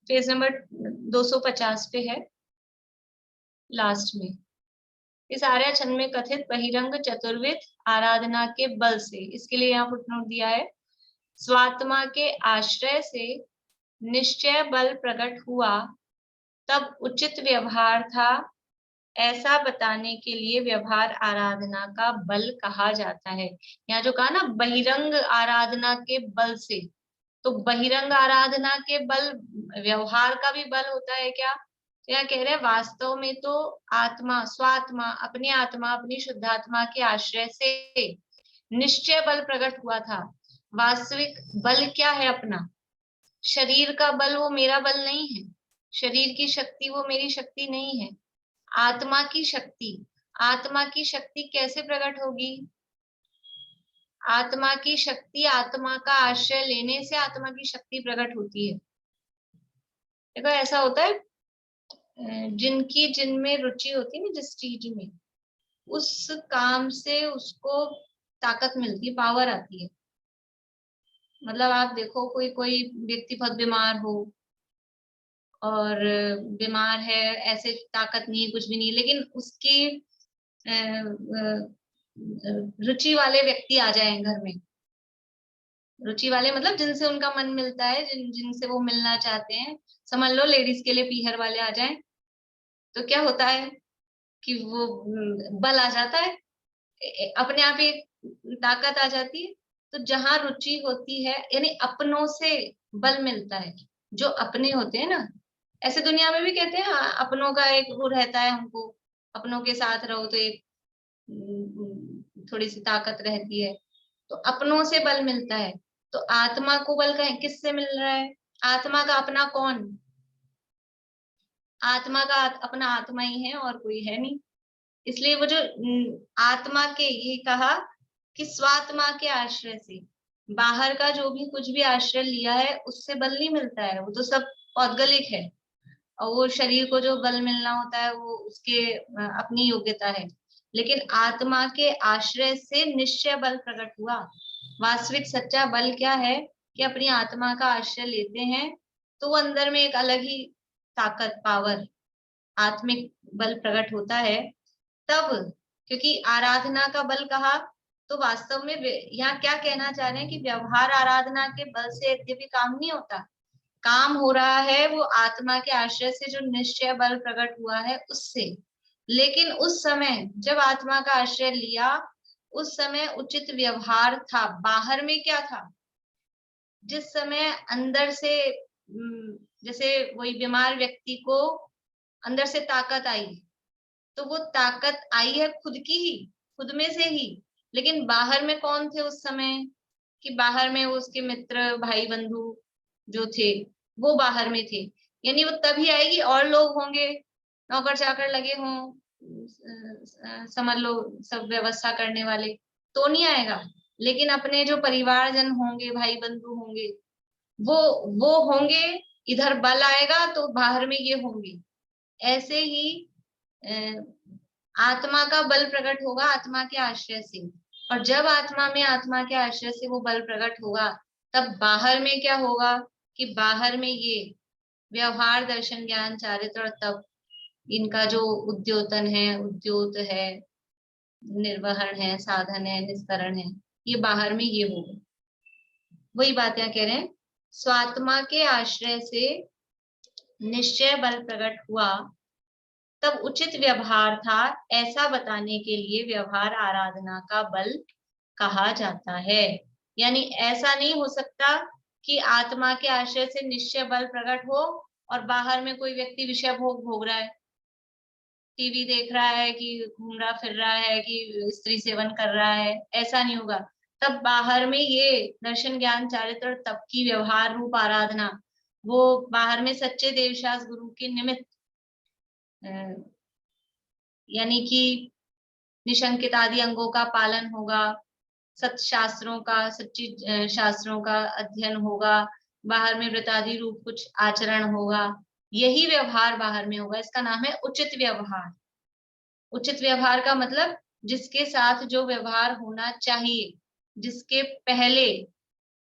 S1: पेज नंबर 250 पे है, लास्ट में। इस आर्य छंद में कथित बहिरंग चतुर्विध आराधना के बल से, इसके लिए यहाँ फुटनोट दिया है, स्वात्मा के आश्रय से निश्चय बल प्रकट हुआ, तब उचित व्यवहार था, ऐसा बताने के लिए व्यवहार आराधना का बल कहा जाता है। यहाँ जो कहा ना बहिरंग आराधना के बल से, तो बहिरंग आराधना के बल व्यवहार का भी बल होता है क्या? तो यहाँ कह रहे हैं वास्तव में तो आत्मा, स्वात्मा, अपनी आत्मा, अपनी शुद्धात्मा के आश्रय से निश्चय बल प्रकट हुआ था। वास्तविक बल क्या है अपना? शरीर का बल वो मेरा बल नहीं है, शरीर की शक्ति वो मेरी शक्ति नहीं है, आत्मा की शक्ति। आत्मा की शक्ति कैसे प्रकट होगी? आत्मा की शक्ति आत्मा का आश्रय लेने से आत्मा की शक्ति प्रकट होती है। देखो ऐसा होता है, जिनमें रुचि होती है ना, जिस चीज में, उस काम से उसको ताकत मिलती है, पावर आती है। मतलब आप देखो कोई व्यक्ति बहुत बीमार हो और बीमार है, ऐसे ताकत नहीं है, कुछ भी नहीं, लेकिन उसकी रुचि वाले व्यक्ति आ जाए घर में। रुचि वाले मतलब जिनसे उनका मन मिलता है, जिनसे वो मिलना चाहते हैं। समझ लो लेडीज के लिए पीहर वाले आ जाएं, तो क्या होता है कि वो बल आ जाता है, अपने आप ही ताकत आ जाती है। तो जहां रुचि होती है, यानी अपनों से बल मिलता है, जो अपने होते हैं ना, ऐसे दुनिया में भी कहते हैं अपनों का एक वो रहता है, हमको अपनों के साथ रहो तो एक थोड़ी सी ताकत रहती है, तो अपनों से बल मिलता है। तो आत्मा को बल किससे मिल रहा है? आत्मा का अपना कौन? आत्मा का अपना आत्मा ही है और कोई है नहीं। इसलिए वो जो आत्मा के, ये कहा कि स्वात्मा के आश्रय से, बाहर का जो भी कुछ भी आश्रय लिया है उससे बल नहीं मिलता है, वो तो सब पौद्गलिक है। और वो शरीर को जो बल मिलना होता है वो उसके अपनी योग्यता है। लेकिन आत्मा के आश्रय से निश्चय बल प्रकट हुआ। वास्तविक सच्चा बल क्या है कि अपनी आत्मा का आश्रय लेते हैं तो वो अंदर में एक अलग ही ताकत, पावर, आत्मिक बल प्रकट होता है तब। क्योंकि आराधना का बल कहा, तो वास्तव में यहाँ क्या कहना चाह रहे हैं कि व्यवहार आराधना के बल से यद्यपि काम नहीं होता, काम हो रहा है वो आत्मा के आश्रय से जो निश्चय बल प्रकट हुआ है उससे। लेकिन उस समय जब आत्मा का आश्रय लिया, उस समय उचित व्यवहार था। बाहर में क्या था? जिस समय अंदर से जैसे वही बीमार व्यक्ति को अंदर से ताकत आई, तो वो ताकत आई है खुद की ही, खुद में से ही। लेकिन बाहर में कौन थे उस समय? कि बाहर में उसके मित्र, भाई, बंधु जो थे वो बाहर में थे। यानी वो तभी आएगी, और लोग होंगे, नौकर चाकर लगे हों, समझ लो सब व्यवस्था करने वाले, तो नहीं आएगा। लेकिन अपने जो परिवारजन होंगे, भाई बंधु होंगे, वो होंगे, इधर बल आएगा तो बाहर में ये होंगे। ऐसे ही आत्मा का बल प्रकट होगा आत्मा के आश्रय से। और जब आत्मा में आत्मा के आश्रय से वो बल प्रकट होगा, तब बाहर में क्या होगा कि बाहर में ये व्यवहार, दर्शन, ज्ञान, चारित्र और तप, इनका जो उद्योतन है, उद्योत है, निर्वहन है, साधन है, निस्तरण है, ये बाहर में ये होगा। वही बात यहाँ कह रहे हैं, स्वात्मा के आश्रय से निश्चय बल प्रकट हुआ, तब उचित व्यवहार था, ऐसा बताने के लिए व्यवहार आराधना का बल कहा जाता है। यानी ऐसा नहीं हो सकता कि आत्मा के आश्रय से निश्चय बल प्रकट हो और बाहर में कोई व्यक्ति विषय भोग भोग रहा है, टीवी देख रहा है कि घूम रहा फिर रहा है कि स्त्री सेवन कर रहा है, ऐसा नहीं होगा। तब बाहर में ये दर्शन ज्ञान चारित्र और तप की व्यवहार रूप आराधना, वो बाहर में सच्चे देवशास्त्र गुरु के निमित्त यानी कि निशंकित आदि अंगों का पालन होगा, सत्य शास्त्रों का, सच्ची शास्त्रों का अध्ययन होगा, बाहर में व्रतादि रूप कुछ आचरण होगा, यही व्यवहार बाहर में होगा। इसका नाम है उचित व्यवहार। उचित व्यवहार का मतलब जिसके साथ जो व्यवहार होना चाहिए, जिसके पहले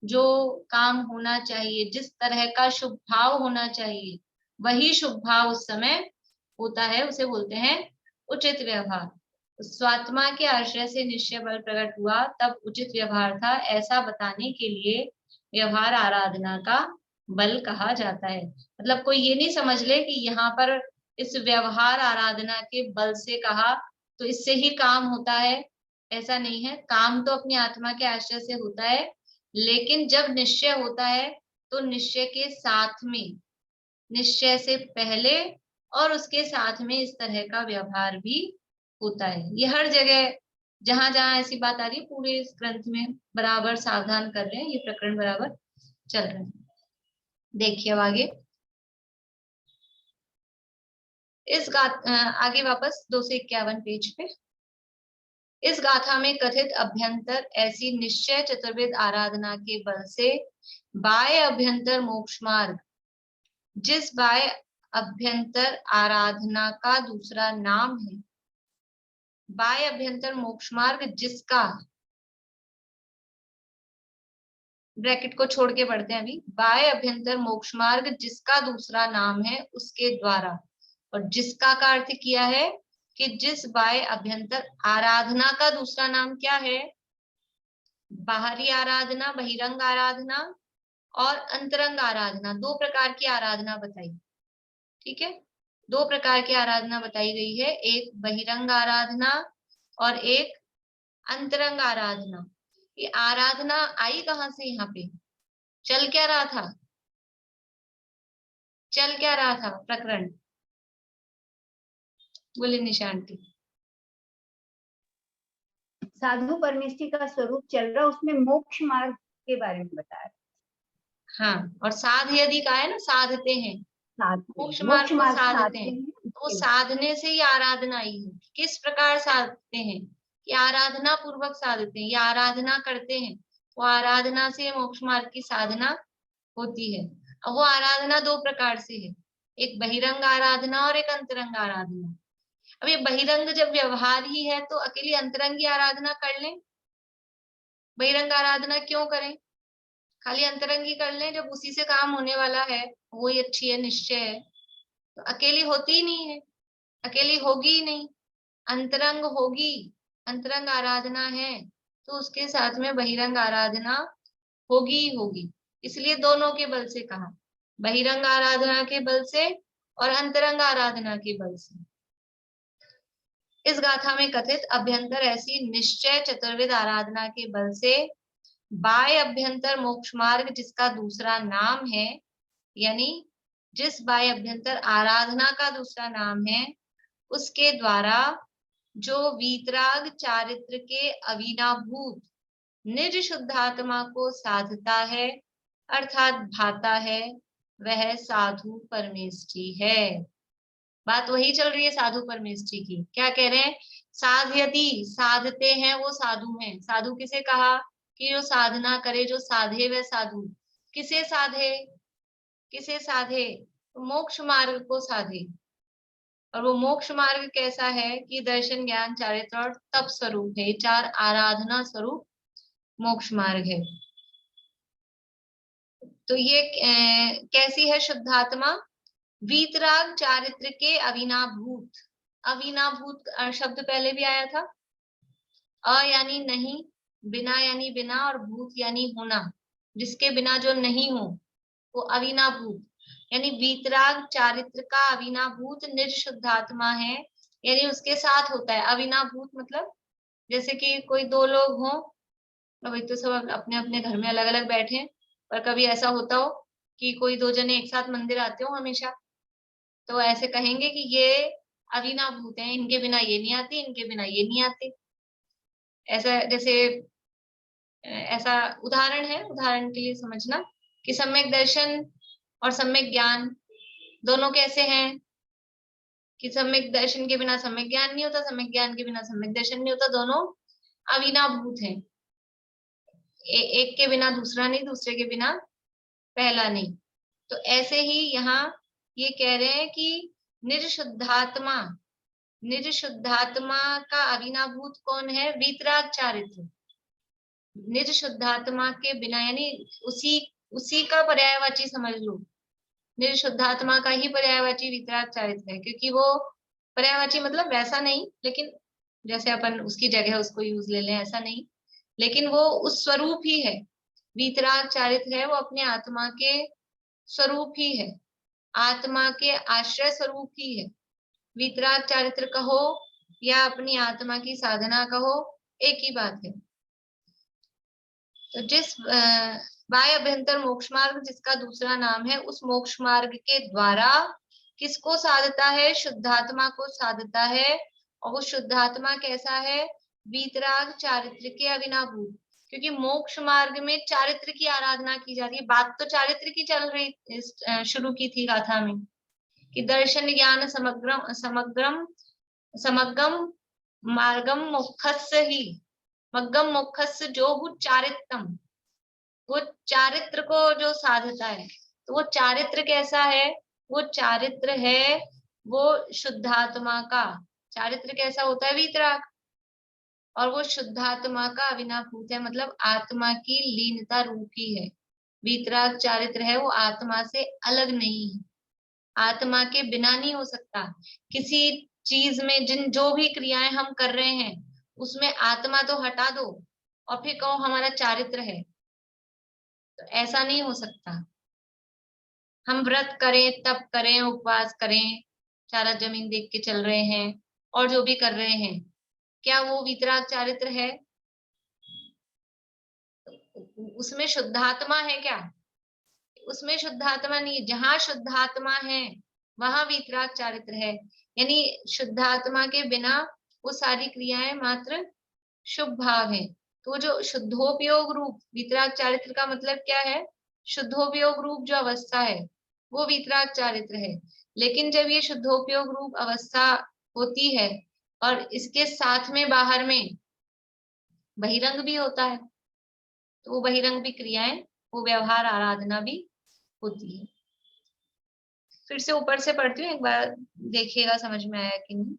S1: जो काम होना चाहिए, जिस तरह का शुभ भाव होना चाहिए, वही शुभ भाव उस समय होता है, उसे बोलते हैं उचित व्यवहार। स्वात्मा के आश्रय से निश्चय बल प्रकट हुआ, तब उचित व्यवहार था, ऐसा बताने के लिए व्यवहार आराधना का बल कहा जाता है। मतलब कोई ये नहीं समझ ले कि यहाँ पर इस व्यवहार आराधना के बल से कहा तो इससे ही काम होता है, ऐसा नहीं है। काम तो अपनी आत्मा के आश्रय से होता है, लेकिन जब निश्चय होता है तो निश्चय के साथ में, निश्चय से पहले और उसके साथ में इस तरह का व्यवहार भी होता है। ये हर जगह जहां जहां ऐसी बात आ रही है पूरे इस ग्रंथ में बराबर सावधान कर रहे हैं, ये प्रकरण बराबर चल रहे हैं। देखिए अब आगे इस आगे वापस 251 पेज पे, इस गाथा में कथित अभ्यंतर ऐसी निश्चय चतुर्विद आराधना के बल से बाह्य अभ्यंतर मोक्ष मार्ग, जिस बाह्य अभ्यंतर आराधना का दूसरा नाम है, बाह्य अभ्यंतर मोक्ष मार्ग जिसका, ब्रैकेट को छोड़ के पढ़ते हैं अभी, बाह्य अभ्यंतर मोक्ष मार्ग जिसका दूसरा नाम है उसके द्वारा, और जिसका का अर्थ किया है कि जिस बाह्य अभ्यंतर आराधना का दूसरा नाम क्या है, बाहरी आराधना, बहिरंग आराधना और अंतरंग आराधना, दो प्रकार की आराधना बताई। ठीक है, दो प्रकार की आराधना बताई गई है, एक बहिरंग आराधना और एक अंतरंग आराधना। ये आराधना आई कहां से यहाँ पे, चल क्या रहा था, चल क्या रहा था प्रकरण, बोले निशांति।
S4: साधु परमेष्ठी का स्वरूप चल रहा, उसमें मोक्ष मार्ग के बारे में बताया।
S1: हाँ, और साध यदि का है ना, साधते हैं, मोक्ष मार्ग को साधते हैं, तो साधने से ही आराधना आई है। किस प्रकार साधते हैं, कि आराधना पूर्वक साधते हैं, या आराधना करते हैं, वो आराधना से मोक्ष मार्ग की साधना होती है। अब वो आराधना दो प्रकार से है, एक बहिरंग आराधना और एक अंतरंग आराधना। अब ये बहिरंग जब व्यवहार ही है तो अकेली अंतरंग की आराधना कर लें, बहिरंग आराधना क्यों करें, खाली अंतरंग ही कर लें, जब उसी से काम होने वाला है, वो ही अच्छी है, निश्चय है, तो अकेली होती ही नहीं है, अकेली होगी ही नहीं, अंतरंग होगी, अंतरंग आराधना है तो उसके साथ में बहिरंग आराधना होगी ही होगी। इसलिए दोनों के बल से कहा, बहिरंग आराधना के बल से और अंतरंग आराधना के बल से। इस गाथा में कथित अभ्यंतर ऐसी निश्चय चतुर्विद आराधना के बल से बाह्य अभ्यंतर मोक्ष मार्ग जिसका दूसरा नाम है, यानी जिस बाह्य अभ्यंतर आराधना का दूसरा नाम है, उसके द्वारा जो वीतराग चारित्र के अविनाभूत निज शुद्धात्मा को साधता है अर्थात भाता है, वह साधु परमेष्ठी है। बात वही चल रही है साधु परमेष्ठी की। क्या कह रहे हैं, साधयति, साधते हैं वो साधु हैं। साधु किसे कहा, कि जो साधना करे, जो साधे वह साधु। किसे साधे, किसे साधे, तो मोक्ष मार्ग को साधे। और वो मोक्ष मार्ग कैसा है, कि दर्शन ज्ञान चारित्र और तप स्वरूप है, चार आराधना स्वरूप मोक्ष मार्ग है। तो ये कैसी है शुद्धात्मा, वीतराग चारित्र के अविनाभूत। अविनाभूत शब्द पहले भी आया था, अ यानी नहीं, बिना यानी बिना, और भूत यानी होना, जिसके बिना जो नहीं हो, वो अविनाभूत। यानी वीतराग चारित्र का अविनाभूत निर्शुद्धात्मा है, यानी उसके साथ होता है। अविनाभूत मतलब जैसे कि कोई दो लोग हों, अभी तो सब अपने अपने घर में अलग अलग बैठे हैं, पर कभी ऐसा होता हो कि कोई दो जने एक साथ मंदिर आते हो हमेशा, तो ऐसे कहेंगे कि ये अविनाभूत हैं, इनके बिना ये नहीं आती, इनके बिना ये नहीं आती। ऐसा जैसे ऐसा उदाहरण है, उदाहरण के लिए समझना कि सम्यक दर्शन और सम्यक ज्ञान दोनों कैसे हैं कि सम्यक दर्शन के बिना सम्यक ज्ञान नहीं होता, सम्यक ज्ञान के बिना सम्यक दर्शन नहीं होता, दोनों अविनाभूत हैं। एक के बिना दूसरा नहीं, दूसरे के बिना पहला नहीं। तो ऐसे ही यहाँ ये कह रहे हैं कि निर्शुद्धात्मा, निर्शुद्धात्मा का अविनाभूत कौन है? वीतराग चारित्र। निर्शुद्धात्मा के बिना यानी उसी का पर्यायवाची समझ लो, निर्शुद्धात्मा का ही पर्यायवाची वीतराग चारित्र है, क्योंकि वो पर्यायवाची मतलब वैसा नहीं, लेकिन जैसे अपन उसकी जगह उसको यूज ले लें ऐसा नहीं, लेकिन वो उस स्वरूप ही है। वीतराग चारित्र है वो अपने आत्मा के स्वरूप ही है, आत्मा के आश्रय स्वरूप ही है। वीतराग चारित्र कहो या अपनी आत्मा की साधना कहो, एक ही बात है। तो जिस बाह्य अभ्यंतर मोक्ष मार्ग जिसका दूसरा नाम है, उस मोक्ष मार्ग के द्वारा किसको साधता है? शुद्धात्मा को साधता है। और वो शुद्धात्मा कैसा है? वीतराग चारित्र के अविनाभूत। क्योंकि मोक्ष मार्ग में चारित्र की आराधना की जा रही है। बात तो चारित्र की चल रही, शुरू की थी गाथा में कि दर्शन ज्ञान समग्रम मार्गम मोक्षस्य ही मग्गम मोक्षस्य जो चारित्रम, वो चारित्र को जो साधता है। तो वो चारित्र कैसा है? वो चारित्र है वो शुद्धात्मा का। चारित्र कैसा होता है? वीतराग। और वो शुद्धात्मा का अविनाभूत है, मतलब आत्मा की लीनता रूप ही है। वीतराग चारित्र है वो आत्मा से अलग नहीं है, आत्मा के बिना नहीं हो सकता। किसी चीज में जो भी क्रियाएं हम कर रहे हैं उसमें आत्मा तो हटा दो और फिर कहो हमारा चारित्र है, तो ऐसा नहीं हो सकता। हम व्रत करें, तप करें, उपवास करें, चारा जमीन देख के चल रहे हैं और जो भी कर रहे हैं, क्या वो वीतराग चारित्र है? उसमें शुद्धात्मा है क्या? उसमें शुद्धात्मा नहीं। जहां शुद्धात्मा है वहां वीतराग चारित्र है। यानी शुद्धात्मा के बिना वो सारी क्रियाएं मात्र शुभ भाव है। तो जो शुद्धोपयोग रूप वीतराग चारित्र का मतलब क्या है? शुद्धोपयोग रूप जो अवस्था है वो वीतराग चारित्र है। लेकिन जब ये शुद्धोपयोग रूप अवस्था होती है और इसके साथ में बाहर में बहिरंग भी होता है, तो वो बहिरंग भी क्रियाएं, वो व्यवहार आराधना भी होती है। फिर से ऊपर से पढ़ती हूँ, एक बार देखिएगा समझ में आया कि नहीं।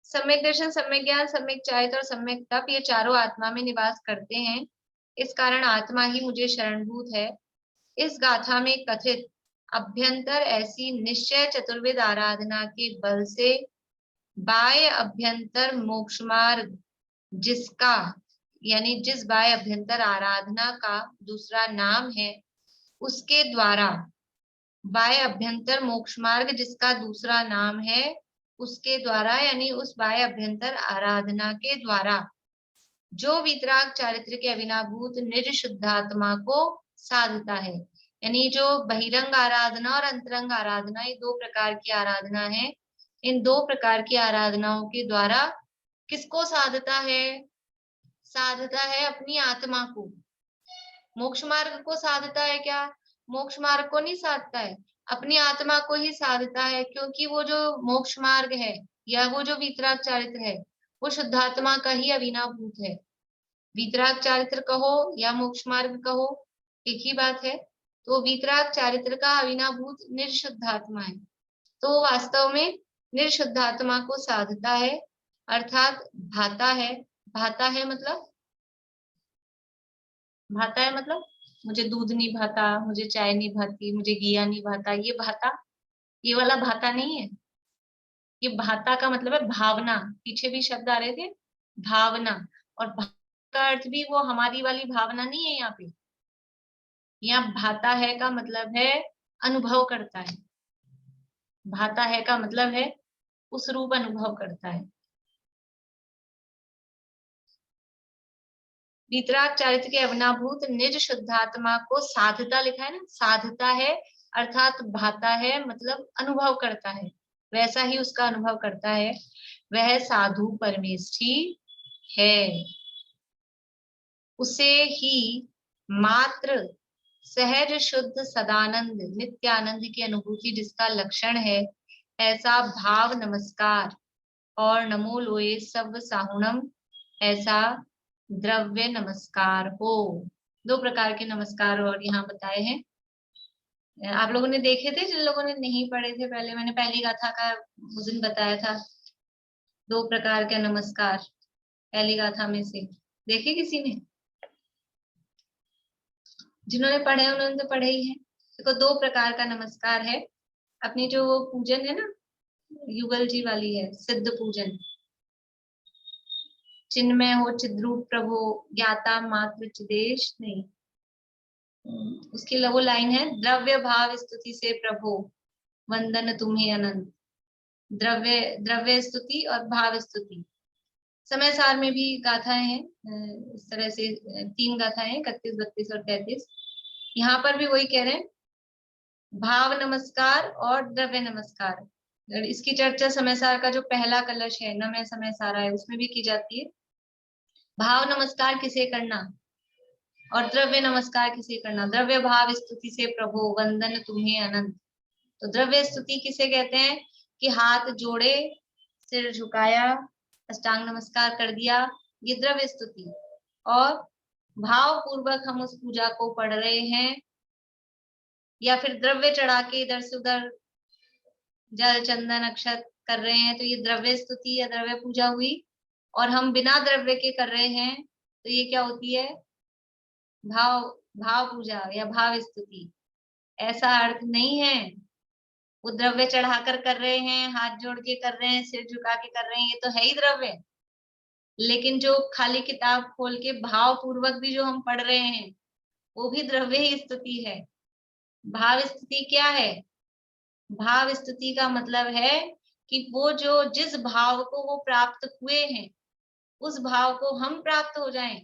S1: सम्यक दर्शन, सम्यक ज्ञान, सम्यक चारित्र और सम्यक तप, ये चारों आत्मा में निवास करते हैं। इस कारण आत्मा ही मुझे शरणभूत है। इस गाथा में कथित अभ्यंतर ऐसी निश्चय चतुर्विध आराधना के बल से बाह्य अभ्यंतर मोक्ष मार्ग जिसका यानी जिस बाह्य अभ्यंतर आराधना का दूसरा नाम है, उसके द्वारा बाह्य अभ्यंतर मोक्ष मार्ग जिसका दूसरा नाम है उसके द्वारा यानी उस बाह्य अभ्यंतर आराधना के द्वारा जो वीतराग चारित्र के अविनाभूत निज शुद्धात्मा को साधता है। यानी जो बहिरंग आराधना और अंतरंग आराधना, ये दो प्रकार की आराधना है। इन दो प्रकार की आराधनाओं के द्वारा किसको साधता है? साधता है अपनी आत्मा को। मोक्ष मार्ग को साधता है क्या? मोक्ष मार्ग को नहीं साधता है, अपनी आत्मा को ही साधता है। क्योंकि वो जो मोक्ष मार्ग है या वो जो वीतराग चारित्र है वो शुद्धात्मा का ही अविनाभूत है। वीतराग चारित्र कहो या मोक्ष मार्ग कहो, एक ही बात है। तो वीतराग चारित्र का अविनाभूत निर्शुद्धात्मा है, तो वास्तव में निर्शुद्धात्मा को साधता है, अर्थात भाता है। भाता है मतलब मुझे दूध नहीं भाता, मुझे चाय नहीं भाती, मुझे घिया नहीं भाता, ये भाता, ये वाला भाता नहीं है। ये भाता का मतलब है भावना। पीछे भी शब्द आ रहे थे, भावना। और का अर्थ भी वो हमारी वाली भावना नहीं है यहाँ पे। यहाँ भाता है का मतलब है अनुभव करता है, भाता है का मतलब है उस रूप अनुभव करता है। वीतराग चारित्र के अवनाभूत निज शुद्धात्मा को साधता लिखा है ना, साधता है अर्थात भाता है मतलब अनुभव करता है, वैसा ही उसका अनुभव करता है, वह साधु परमेष्ठी है। उसे ही मात्र सहज शुद्ध सदानंद नित्यानंद की अनुभूति जिसका लक्षण है, ऐसा भाव नमस्कार और नमो लोए सब साहुणम ऐसा द्रव्य नमस्कार हो। दो प्रकार के नमस्कार और यहाँ बताए हैं। आप लोगों ने देखे थे, जिन लोगों ने नहीं पढ़े थे पहले, मैंने पहली गाथा का उस दिन बताया था, दो प्रकार के नमस्कार पहली गाथा में से देखे किसी ने? जिन्होंने पढ़े उन्होंने तो पढ़े ही है। देखो दो प्रकार का नमस्कार है। अपनी जो वो पूजन है ना, युगल जी वाली है, सिद्ध पूजन, चिन्मय हो चिद्रूप प्रभु ज्ञाता मात्र चिदेश नहीं, उसकी वो लाइन है, द्रव्य भाव स्तुति से प्रभु वंदन तुम्हें अनंत। द्रव्य स्तुति और भाव स्तुति। समय सार में भी गाथाएं हैं इस तरह से, 3 गाथाएं 31, 32 और 33। यहाँ पर भी वही कह रहे हैं, भाव नमस्कार और द्रव्य नमस्कार। इसकी चर्चा समय सार का जो पहला कलश है, नमय समय सारा है, उसमें भी की जाती है। भाव नमस्कार किसे करना और द्रव्य नमस्कार किसे करना? द्रव्य भाव स्तुति से प्रभु वंदन तुम्हें अनंत। तो द्रव्य स्तुति किसे कहते हैं कि हाथ जोड़े, सिर झुकाया, अष्टांग नमस्कार कर दिया, ये द्रव्य स्तुति। और भाव पूर्वक हम उस पूजा को पढ़ रहे हैं या फिर द्रव्य चढ़ा के इधर से उधर जल चंदन अक्षत कर रहे हैं, तो ये द्रव्य स्तुति या द्रव्य पूजा हुई। और हम बिना द्रव्य के कर रहे हैं तो ये क्या होती है? भाव पूजा या भाव स्तुति। ऐसा अर्थ नहीं है वो द्रव्य चढ़ाकर कर रहे हैं, हाथ जोड़ के कर रहे हैं, सिर झुका के कर रहे हैं, ये तो है ही द्रव्य। लेकिन जो खाली किताब खोल के भाव पूर्वक भी जो हम पढ़ रहे हैं वो भी द्रव्य ही स्तुति है। भाव स्तुति क्या है? भाव स्तुति का मतलब है कि वो जो जिस भाव को वो प्राप्त हुए हैं उस भाव को हम प्राप्त हो जाएं,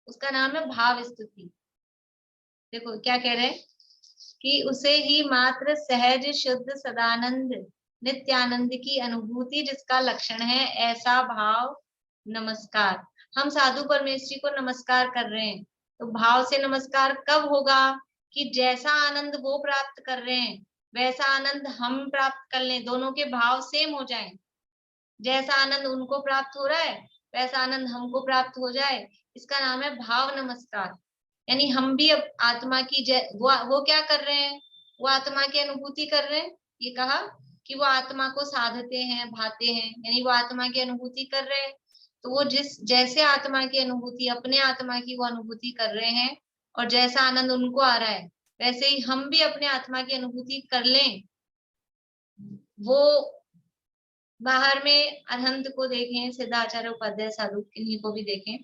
S1: उसका नाम है भाव स्तुति। देखो क्या कह रहे हैं कि उसे ही मात्र सहज शुद्ध सदानंद नित्यानंद की अनुभूति जिसका लक्षण है, ऐसा भाव नमस्कार। हम साधु परमेश्वरी को नमस्कार कर रहे हैं, तो भाव से नमस्कार कब होगा कि जैसा आनंद वो प्राप्त कर रहे हैं वैसा आनंद हम प्राप्त कर लें, दोनों के भाव सेम हो जाएं। जैसा आनंद उनको प्राप्त हो रहा है वैसा आनंद हमको प्राप्त हो जाए, इसका नाम है भाव नमस्कार। यानी हम भी अब आत्मा की वो क्या कर रहे हैं? वो आत्मा की अनुभूति कर रहे हैं। ये कहा कि वो आत्मा को साधते हैं, भाते हैं, यानी वो आत्मा की अनुभूति कर रहे हैं। तो वो जैसे आत्मा की अनुभूति, अपने आत्मा की वो अनुभूति कर रहे हैं और जैसा आनंद उनको आ रहा है वैसे ही हम भी अपने आत्मा की अनुभूति कर लें। वो बाहर में अनंत को देखें, सिद्धाचार्य उपाध्याय साधु इन्हीं को भी देखें,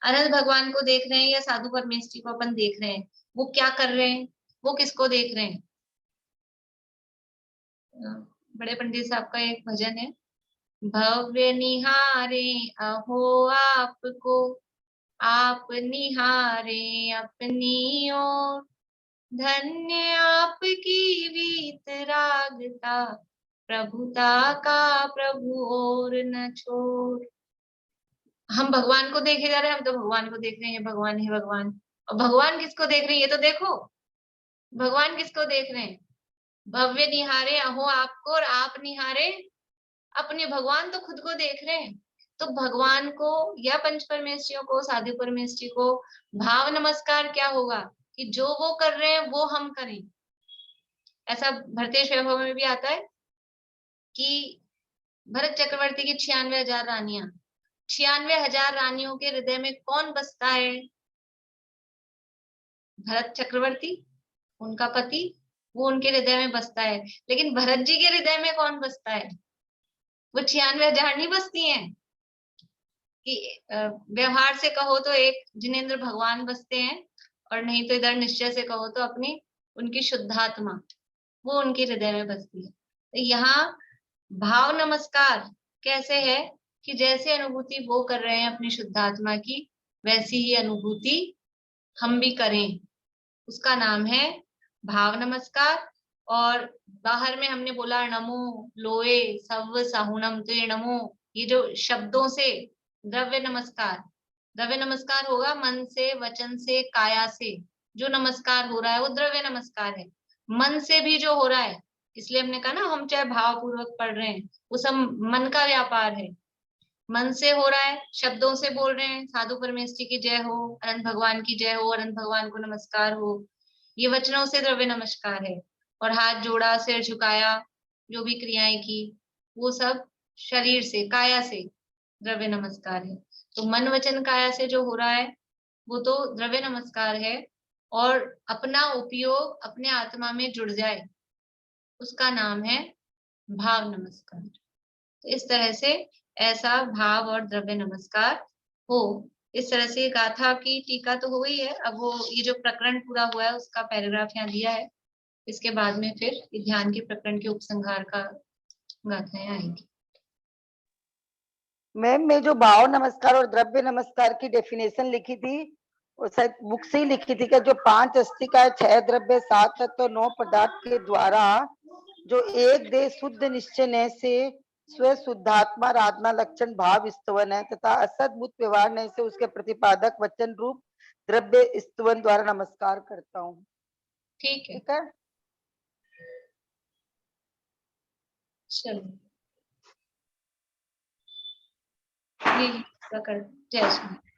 S1: अनंत भगवान को देख रहे हैं या साधु परमेष्ठी को अपन देख रहे हैं, वो क्या कर रहे हैं? वो किसको देख रहे हैं? बड़े पंडित साहब का एक भजन है, भव्य निहारे अहो आपको, आप निहारे अपनी ओर, धन्य आपकी वीतरागता, प्रभुता का प्रभु और न छोड़। हम भगवान को देखे जा रहे हैं, हम तो भगवान को देख रहे हैं, भगवान है भगवान। और भगवान किसको देख रहे हैं? ये तो देखो भगवान किसको देख रहे हैं। भव्य निहारे अहो आपको, और आप निहारे अपने, भगवान तो खुद को देख रहे हैं। तो भगवान को या पंच परमेष्ठियों को, साधु परमेष्ठी को भाव नमस्कार क्या होगा कि जो वो कर रहे हैं वो हम करें। ऐसा भरतेश वैभव में भी आता है कि भरत चक्रवर्ती की 96,000 रानियां, 96,000 रानियों के हृदय में कौन बसता है? भरत चक्रवर्ती, उनका पति, वो उनके हृदय में बसता है। लेकिन भरत जी के हृदय में कौन बसता है? वो 96,000 नहीं बसती हैं। कि व्यवहार से कहो तो एक जिनेंद्र भगवान बसते हैं, और नहीं तो इधर निश्चय से कहो तो अपनी उनकी शुद्धात्मा वो उनके हृदय में बसती है। तो यहाँ भाव नमस्कार कैसे है कि जैसे अनुभूति वो कर रहे हैं अपनी शुद्धात्मा की, वैसी ही अनुभूति हम भी करें, उसका नाम है भाव नमस्कार। और बाहर में हमने बोला नमो लोए सव्व साहुनम, तो ये नमो, ये जो शब्दों से द्रव्य नमस्कार होगा, मन से, वचन से, काया से जो नमस्कार हो रहा है वो द्रव्य नमस्कार है। मन से भी जो हो रहा है, इसलिए हमने कहा ना हम चाहे भाव पूर्वक पढ़ रहे हैं, वो सब मन का व्यापार है। मन से हो रहा है, शब्दों से बोल रहे हैं साधु परमेश्वरी की जय हो, अनंत भगवान की जय हो, अनंत भगवान को नमस्कार हो, ये वचनों से द्रव्य नमस्कार है। और हाथ जोड़ा, सिर झुकाया, जो भी क्रियाएं की, वो सब शरीर से, काया से द्रव्य नमस्कार है। तो मन वचन काया से जो हो रहा है वो तो द्रव्य नमस्कार है, और अपना उपयोग अपने आत्मा में जुड़ जाए उसका नाम है भाव नमस्कार। तो इस तरह से ऐसा भाव और द्रव्य नमस्कार हो, इस तरह से गाथा की टीका तो हो गई है। अब वो ये जो प्रकरण पूरा हुआ है उसका पैराग्राफ यहाँ दिया है, इसके बाद में फिर ध्यान के प्रकरण के उपसंहार का गाथाएं आएंगी।
S5: मैम, मैं जो भाव नमस्कार और द्रव्य नमस्कार की डेफिनेशन लिखी थी वो शायद बुक से ही लिखी थी कि जो 5 अस्तिकाएं, 6 द्रव्य, 7 तत्व, 9 पदार्थ के द्वारा जो एक देह शुद्ध निश्चय से स्व शुद्धात्मा आराधना लक्षण भाव स्तवन है, तथा असदमुत व्यवहार नहीं से उसके प्रतिपादक वचन रूप द्रव्य स्तवन द्वारा नमस्कार करता हूँ।
S1: ठीक है, चलो ये जय श्री